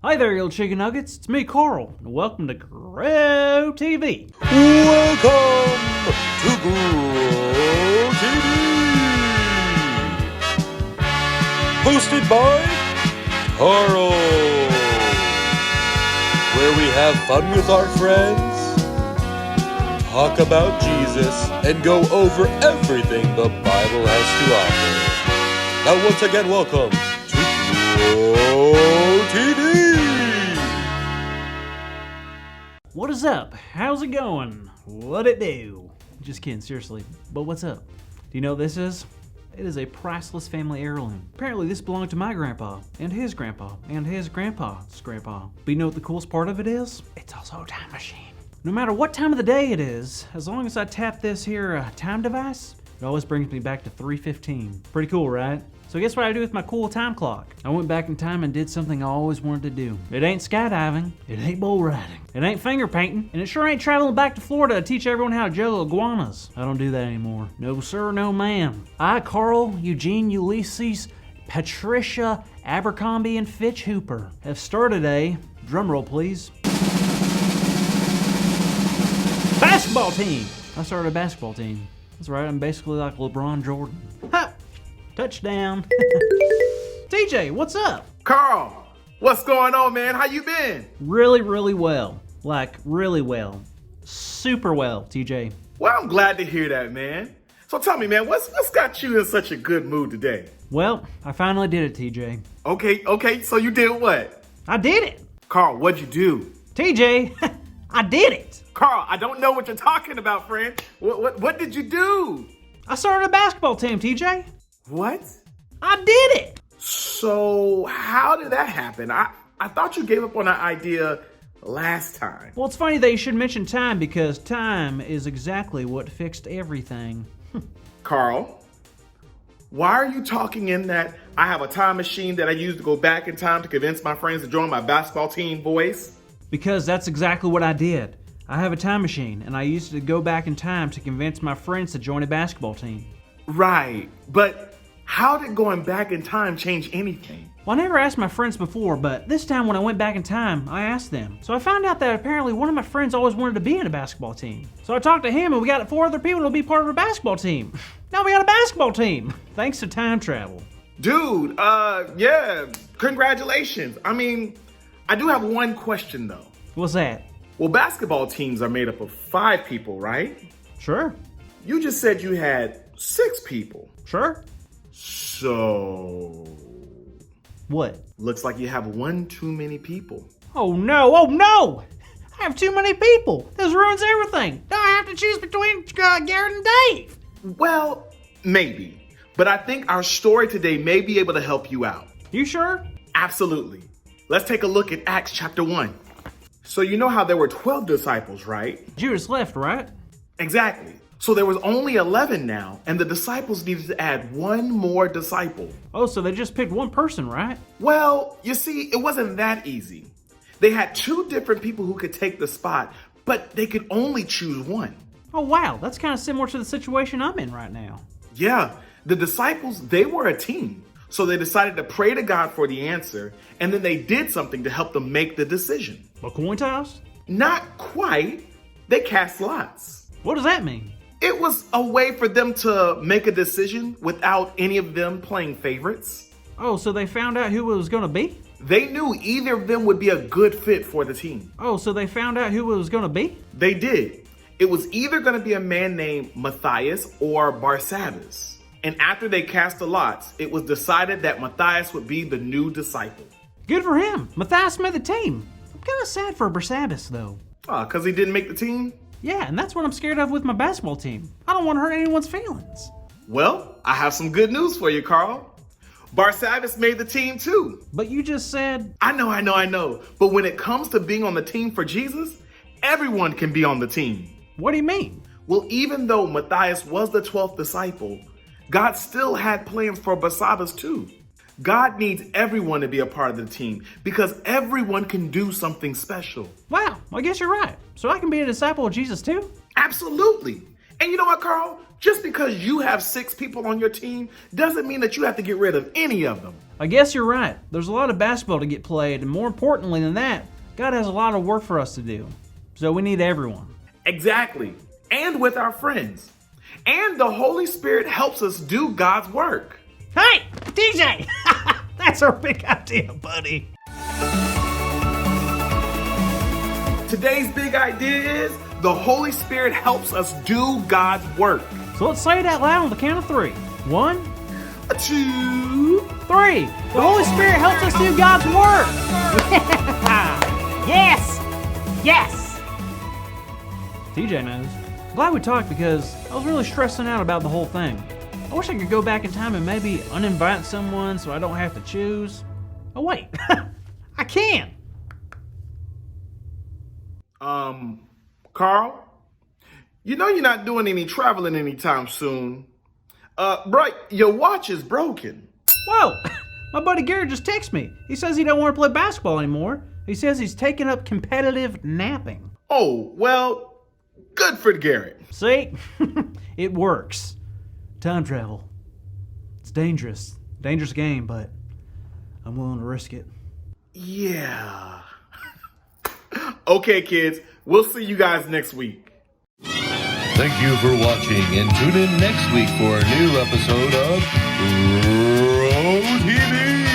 Hi there, you old chicken nuggets. It's me, Carl, and welcome to Grow TV. Welcome to Grow TV. Hosted by Carl, where we have fun with our friends, talk about Jesus, and go over everything the Bible has to offer. Now, once again, welcome to Grow TV. What is up? How's it going? What it do? Just kidding, seriously. But what's up? Do you know what this is? It is a priceless family heirloom. Apparently this belonged to my grandpa, and his grandpa, and his grandpa's grandpa. But you know what the coolest part of it is? It's also a time machine. No matter what time of the day it is, as long as I tap this here time device, it always brings me back to 3:15. Pretty cool, right? So guess what I do with my cool time clock? I went back in time and did something I always wanted to do. It ain't skydiving, it ain't bull riding, it ain't finger painting, and it sure ain't traveling back to Florida to teach everyone how to juggle iguanas. I don't do that anymore. No sir, no ma'am. I, Carl, Eugene, Ulysses, Patricia, Abercrombie, and Fitch Hooper have started a, drumroll please, basketball team. I started a basketball team. That's right, I'm basically like LeBron Jordan. Ha! Touchdown. TJ, what's up? Carl, what's going on, man? How you been? Really, really well. Like, really well. Super well, TJ. Well, I'm glad to hear that, man. So tell me, man, what's got you in such a good mood today? Well, I finally did it, TJ. Okay, so you did what? I did it. Carl, what'd you do? TJ, I did it. Carl, I don't know what you're talking about, friend. What did you do? I started a basketball team, TJ. What? I did it. So how did that happen? I thought you gave up on that idea last time. Well, it's funny that you should mention time because time is exactly what fixed everything. Carl, why are you talking in that I have a time machine that I use to go back in time to convince my friends to join my basketball team voice? Because that's exactly what I did. I have a time machine and I used it to go back in time to convince my friends to join a basketball team. Right, but how did going back in time change anything? Well, I never asked my friends before, but this time when I went back in time, I asked them. So I found out that apparently one of my friends always wanted to be in a basketball team. So I talked to him and we got 4 other people to be part of a basketball team. Now we got a basketball team, thanks to time travel. Dude, yeah, congratulations. I mean, I do have one question though. What's that? Well, basketball teams are made up of 5 people, right? Sure. You just said you had 6 people. Sure. So... What? Looks like you have one too many people. Oh no! I have too many people. This ruins everything. Now I have to choose between Garrett and Dave. Well, maybe. But I think our story today may be able to help you out. You sure? Absolutely. Let's take a look at Acts chapter 1. So you know how there were 12 disciples, right? Judas left, right? Exactly. So there was only 11 now, and the disciples needed to add one more disciple. Oh, so they just picked one person, right? Well, you see, it wasn't that easy. They had 2 different people who could take the spot, but they could only choose one. Oh, wow. That's kind of similar to the situation I'm in right now. Yeah, the disciples, they were a team. So they decided to pray to God for the answer, and then they did something to help them make the decision. A coin toss? Not quite. They cast lots. What does that mean? It was a way for them to make a decision without any of them playing favorites. Oh, so they found out who it was going to be? They knew either of them would be a good fit for the team. Oh, so they found out who it was going to be? They did. It was either going to be a man named Matthias or Barsabbas. And after they cast the lots, it was decided that Matthias would be the new disciple. Good for him. Matthias made the team. I'm kind of sad for Barsabbas, though. Because he didn't make the team? Yeah, and that's what I'm scared of with my basketball team. I don't want to hurt anyone's feelings. Well, I have some good news for you, Carl. Barsabbas made the team too. But you just said... I know. But when it comes to being on the team for Jesus, everyone can be on the team. What do you mean? Well, even though Matthias was the 12th disciple, God still had plans for Barsabbas too. God needs everyone to be a part of the team because everyone can do something special. Wow, I guess you're right. So I can be a disciple of Jesus too? Absolutely. And you know what, Carl? Just because you have 6 people on your team doesn't mean that you have to get rid of any of them. I guess you're right. There's a lot of basketball to get played, and more importantly than that, God has a lot of work for us to do. So we need everyone. Exactly. And with our friends. And the Holy Spirit helps us do God's work. Hey, DJ! That's our big idea, buddy. Today's big idea is the Holy Spirit helps us do God's work. So let's say it out loud on the count of 3. 1, 2, 3. The Holy Spirit helps us do God's work. Yes! Yes! TJ knows. Glad we talked because I was really stressing out about the whole thing. I wish I could go back in time and maybe uninvite someone so I don't have to choose. Oh wait, I can. Carl, you know you're not doing any traveling anytime soon. Bro, your watch is broken. Whoa, my buddy Garrett just texted me. He says he don't want to play basketball anymore. He says he's taking up competitive napping. Oh, well, good for Garrett. See, it works. Time travel. It's dangerous. Dangerous game, but I'm willing to risk it. Yeah. Okay, kids, we'll see you guys next week. Thank you for watching, and tune in next week for a new episode of Pro TV.